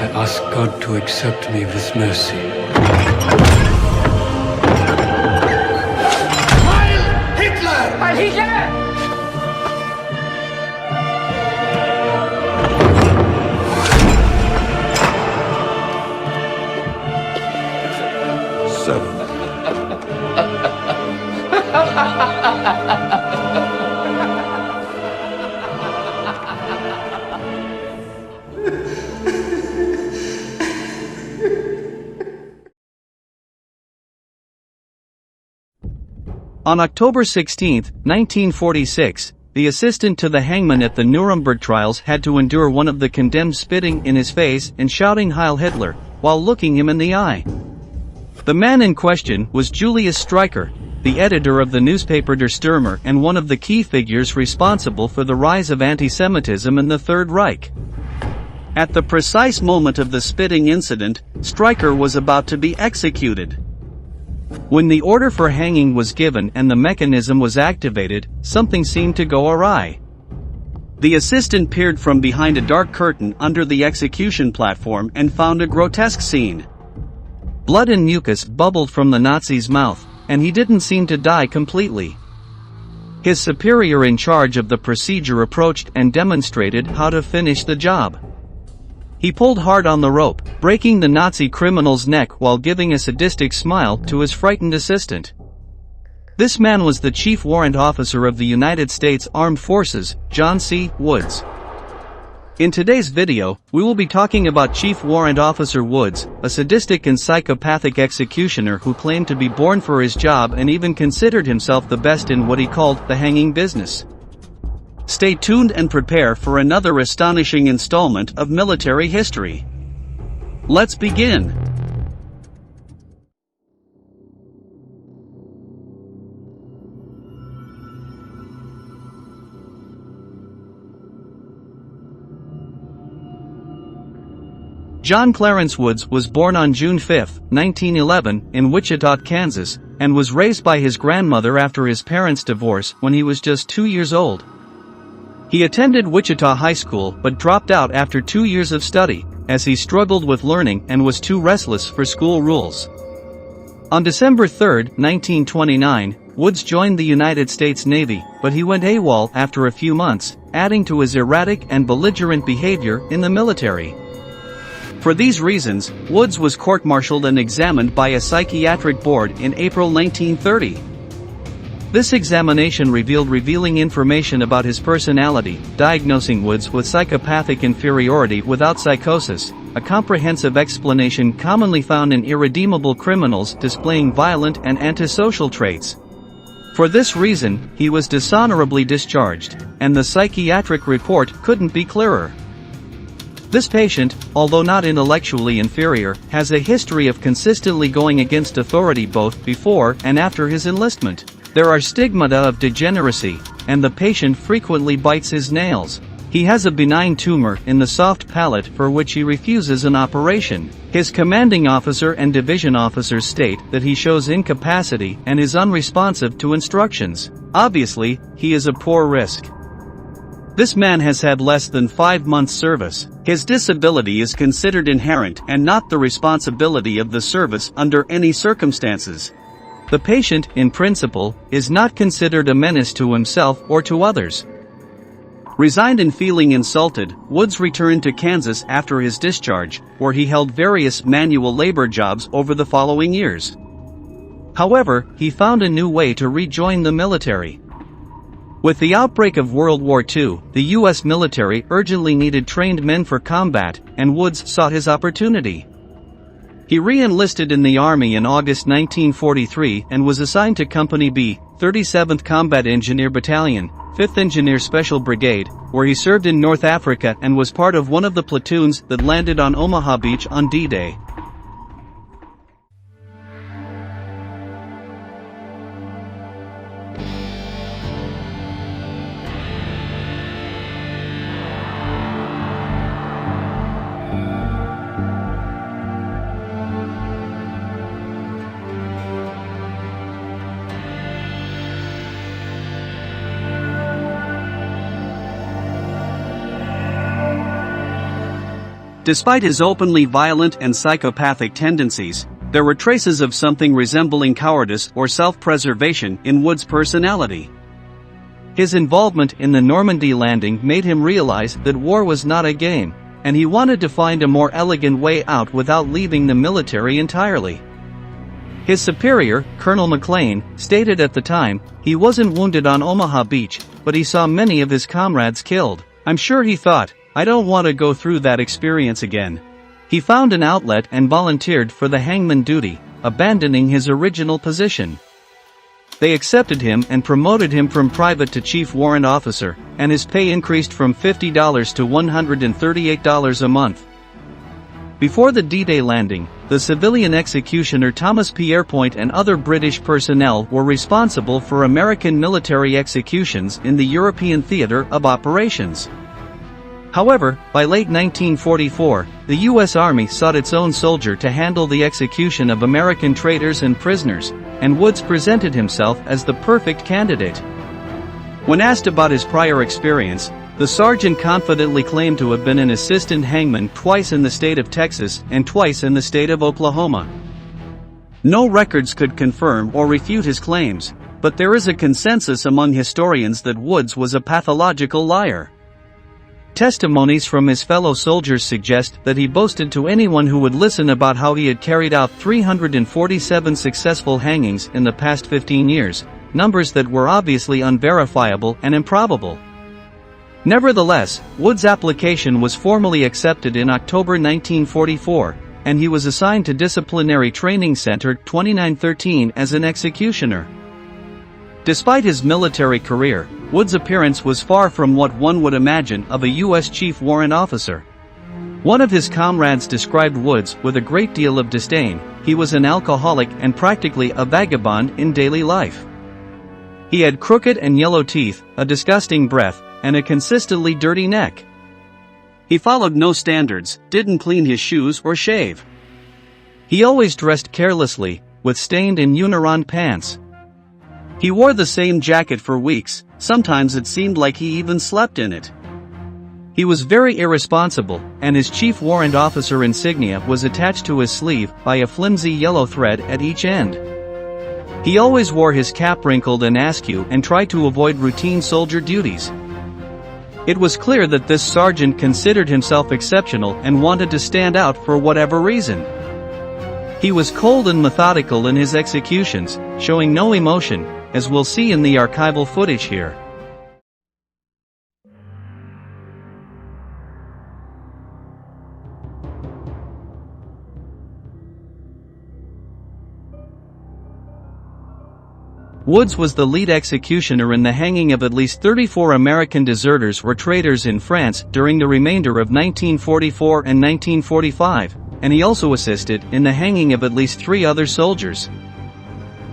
I ask God to accept me with mercy. Heil Hitler! Heil Hitler! Seven. On October 16, 1946, the assistant to the hangman at the Nuremberg Trials had to endure one of the condemned spitting in his face and shouting Heil Hitler, while looking him in the eye. The man in question was Julius Streicher, the editor of the newspaper Der Stürmer and one of the key figures responsible for the rise of anti-Semitism in the Third Reich. At the precise moment of the spitting incident, Streicher was about to be executed. When the order for hanging was given and the mechanism was activated, something seemed to go awry. The assistant peered from behind a dark curtain under the execution platform and found a grotesque scene. Blood and mucus bubbled from the Nazi's mouth, and he didn't seem to die completely. His superior in charge of the procedure approached and demonstrated how to finish the job. He pulled hard on the rope, breaking the Nazi criminal's neck while giving a sadistic smile to his frightened assistant. This man was the Chief Warrant Officer of the United States Armed Forces, John C. Woods. In today's video, we will be talking about Chief Warrant Officer Woods, a sadistic and psychopathic executioner who claimed to be born for his job and even considered himself the best in what he called the hanging business. Stay tuned and prepare for another astonishing installment of military history. Let's begin. John Clarence Woods was born on June 5, 1911, in Wichita, Kansas, and was raised by his grandmother after his parents' divorce when he was just 2 years old. He attended Wichita High School but dropped out after 2 years of study, as he struggled with learning and was too restless for school rules. On December 3, 1929, Woods joined the United States Navy, but he went AWOL after a few months, adding to his erratic and belligerent behavior in the military. For these reasons, Woods was court-martialed and examined by a psychiatric board in April 1930. This examination revealed revealing information about his personality, diagnosing Woods with psychopathic inferiority without psychosis, a comprehensive explanation commonly found in irredeemable criminals displaying violent and antisocial traits. For this reason, he was dishonorably discharged, and the psychiatric report couldn't be clearer. This patient, although not intellectually inferior, has a history of consistently going against authority both before and after his enlistment. There are stigmata of degeneracy, and the patient frequently bites his nails. He has a benign tumor in the soft palate for which he refuses an operation. His commanding officer and division officers state that he shows incapacity and is unresponsive to instructions. Obviously, he is a poor risk. This man has had less than 5 months' service. His disability is considered inherent and not the responsibility of the service under any circumstances. The patient, in principle, is not considered a menace to himself or to others. Resigned and feeling insulted, Woods returned to Kansas after his discharge, where he held various manual labor jobs over the following years. However, he found a new way to rejoin the military. With the outbreak of World War II, the U.S. military urgently needed trained men for combat, and Woods sought his opportunity. He re-enlisted in the Army in August 1943 and was assigned to Company B, 37th Combat Engineer Battalion, 5th Engineer Special Brigade, where he served in North Africa and was part of one of the platoons that landed on Omaha Beach on D-Day. Despite his openly violent and psychopathic tendencies, there were traces of something resembling cowardice or self-preservation in Wood's personality. His involvement in the Normandy landing made him realize that war was not a game, and he wanted to find a more elegant way out without leaving the military entirely. His superior, Colonel McLean, stated at the time, he wasn't wounded on Omaha Beach, but he saw many of his comrades killed. I'm sure he thought, I don't want to go through that experience again. He found an outlet and volunteered for the hangman duty, abandoning his original position. They accepted him and promoted him from private to chief warrant officer, and his pay increased from $50 to $138 a month. Before the D-Day landing, the civilian executioner Thomas Pierrepoint and other British personnel were responsible for American military executions in the European theater of operations. However, by late 1944, the U.S. Army sought its own soldier to handle the execution of American traitors and prisoners, and Woods presented himself as the perfect candidate. When asked about his prior experience, the sergeant confidently claimed to have been an assistant hangman twice in the state of Texas and twice in the state of Oklahoma. No records could confirm or refute his claims, but there is a consensus among historians that Woods was a pathological liar. Testimonies from his fellow soldiers suggest that he boasted to anyone who would listen about how he had carried out 347 successful hangings in the past 15 years, numbers that were obviously unverifiable and improbable. Nevertheless, Wood's application was formally accepted in October 1944, and he was assigned to Disciplinary Training Center 2913 as an executioner. Despite his military career, Wood's appearance was far from what one would imagine of a U.S. chief warrant officer. One of his comrades described Woods with a great deal of disdain. He was an alcoholic and practically a vagabond in daily life. He had crooked and yellow teeth, a disgusting breath, and a consistently dirty neck. He followed no standards, didn't clean his shoes or shave. He always dressed carelessly, with stained and unirun pants. He wore the same jacket for weeks, sometimes it seemed like he even slept in it. He was very irresponsible, and his chief warrant officer insignia was attached to his sleeve by a flimsy yellow thread at each end. He always wore his cap wrinkled and askew and tried to avoid routine soldier duties. It was clear that this sergeant considered himself exceptional and wanted to stand out for whatever reason. He was cold and methodical in his executions, showing no emotion, as we'll see in the archival footage here. Woods was the lead executioner in the hanging of at least 34 American deserters or traitors in France during the remainder of 1944 and 1945, and he also assisted in the hanging of at least 3 other soldiers.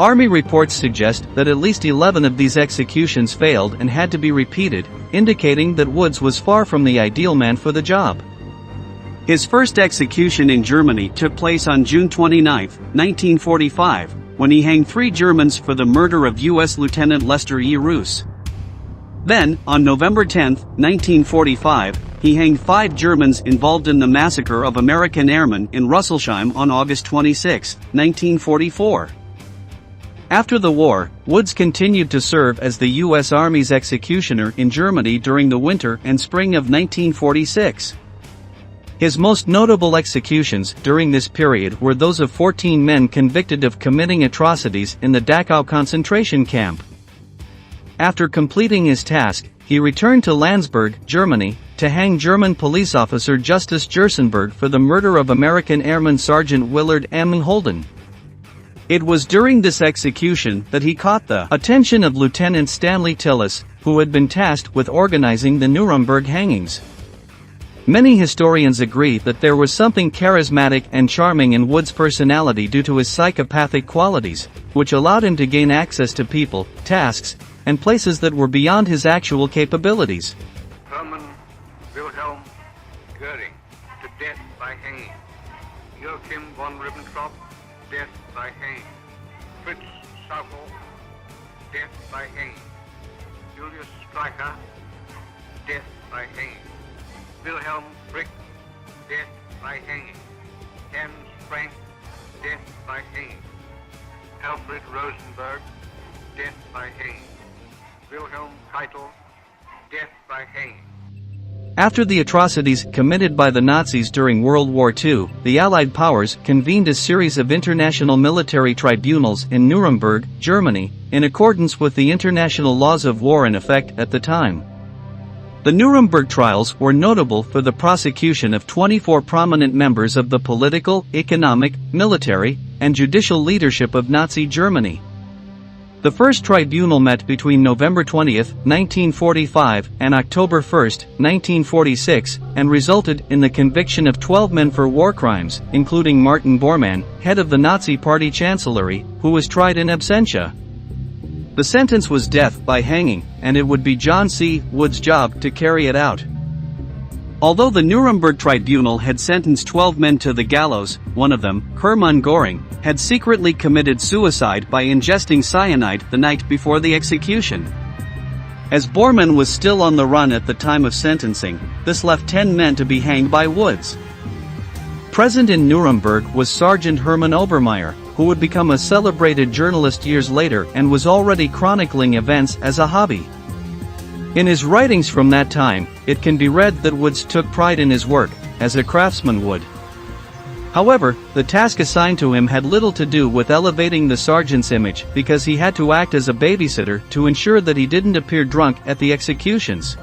Army reports suggest that at least 11 of these executions failed and had to be repeated, indicating that Woods was far from the ideal man for the job. His first execution in Germany took place on June 29, 1945, when he hanged 3 Germans for the murder of U.S. Lieutenant Lester E. Roos. Then, on November 10, 1945, he hanged 5 Germans involved in the massacre of American airmen in Russelsheim on August 26, 1944. After the war, Woods continued to serve as the U.S. Army's executioner in Germany during the winter and spring of 1946. His most notable executions during this period were those of 14 men convicted of committing atrocities in the Dachau concentration camp. After completing his task, he returned to Landsberg, Germany, to hang German police officer Justus Gersenberg for the murder of American Airman Sergeant Willard M. Holden. It was during this execution that he caught the attention of Lieutenant Stanley Tillis, who had been tasked with organizing the Nuremberg hangings. Many historians agree that there was something charismatic and charming in Wood's personality due to his psychopathic qualities, which allowed him to gain access to people, tasks, and places that were beyond his actual capabilities. Hermann Wilhelm Göring to death by hanging. Joachim von Ribbentrop, death by hanging. Fritz Sauckel, death by hanging. Julius Streicher, death by hanging. Wilhelm Frick, death by hanging. Hans Frank, death by hanging. Alfred Rosenberg, death by hanging. Wilhelm Keitel, death by hanging. After the atrocities committed by the Nazis during World War II, the Allied powers convened a series of international military tribunals in Nuremberg, Germany, in accordance with the international laws of war in effect at the time. The Nuremberg Trials were notable for the prosecution of 24 prominent members of the political, economic, military, and judicial leadership of Nazi Germany. The first tribunal met between November 20, 1945 and October 1, 1946, and resulted in the conviction of 12 men for war crimes, including Martin Bormann, head of the Nazi Party Chancellery, who was tried in absentia. The sentence was death by hanging, and it would be John C. Wood's job to carry it out. Although the Nuremberg Tribunal had sentenced 12 men to the gallows, one of them, Hermann Göring, had secretly committed suicide by ingesting cyanide the night before the execution. As Bormann was still on the run at the time of sentencing, this left 10 men to be hanged by Woods. Present in Nuremberg was Sergeant Hermann Obermeier, who would become a celebrated journalist years later and was already chronicling events as a hobby. In his writings from that time, it can be read that Woods took pride in his work, as a craftsman would. However, the task assigned to him had little to do with elevating the sergeant's image because he had to act as a babysitter to ensure that he didn't appear drunk at the executions.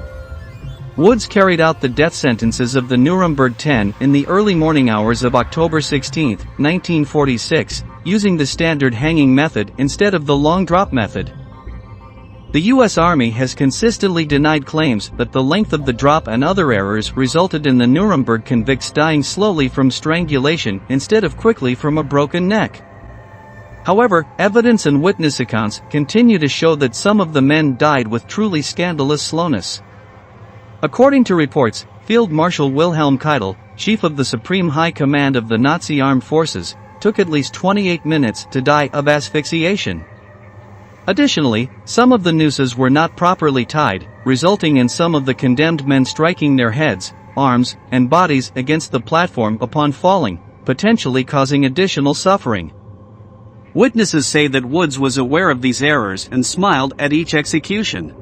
Woods carried out the death sentences of the Nuremberg 10 in the early morning hours of October 16, 1946, using the standard hanging method instead of the long drop method. The U.S. Army has consistently denied claims that the length of the drop and other errors resulted in the Nuremberg convicts dying slowly from strangulation instead of quickly from a broken neck. However, evidence and witness accounts continue to show that some of the men died with truly scandalous slowness. According to reports, Field Marshal Wilhelm Keitel, chief of the Supreme High Command of the Nazi Armed Forces, took at least 28 minutes to die of asphyxiation. Additionally, some of the nooses were not properly tied, resulting in some of the condemned men striking their heads, arms, and bodies against the platform upon falling, potentially causing additional suffering. Witnesses say that Woods was aware of these errors and smiled at each execution.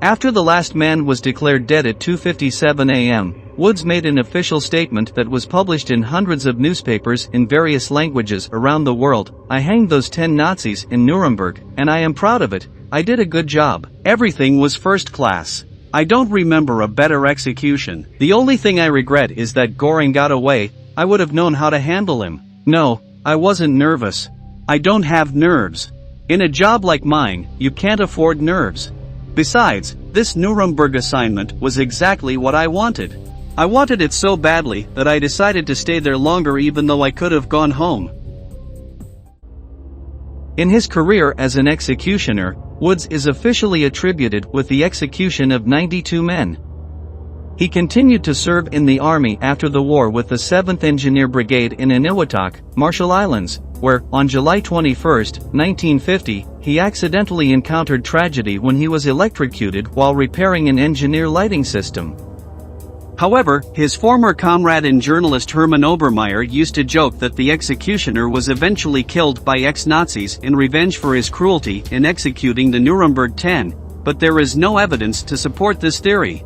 After the last man was declared dead at 2:57 a.m., Woods made an official statement that was published in hundreds of newspapers in various languages around the world. "I hanged those 10 Nazis in Nuremberg, and I am proud of it. I did a good job. Everything was first class. I don't remember a better execution. The only thing I regret is that Göring got away. I would have known how to handle him. No, I wasn't nervous. I don't have nerves. In a job like mine, you can't afford nerves. Besides, this Nuremberg assignment was exactly what I wanted. I wanted it so badly that I decided to stay there longer even though I could have gone home." In his career as an executioner, Woods is officially attributed with the execution of 92 men. He continued to serve in the army after the war with the 7th Engineer Brigade in Eniwetok, Marshall Islands, where, on July 21, 1950, he accidentally encountered tragedy when he was electrocuted while repairing an engineer lighting system. However, his former comrade and journalist Hermann Obermeier used to joke that the executioner was eventually killed by ex-Nazis in revenge for his cruelty in executing the Nuremberg 10, but there is no evidence to support this theory.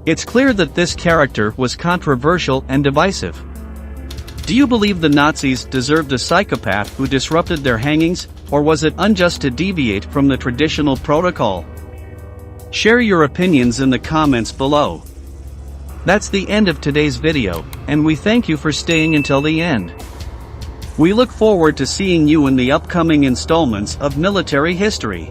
It's clear that this character was controversial and divisive. Do you believe the Nazis deserved a psychopath who disrupted their hangings, or was it unjust to deviate from the traditional protocol? Share your opinions in the comments below. That's the end of today's video, and we thank you for staying until the end. We look forward to seeing you in the upcoming installments of Military History.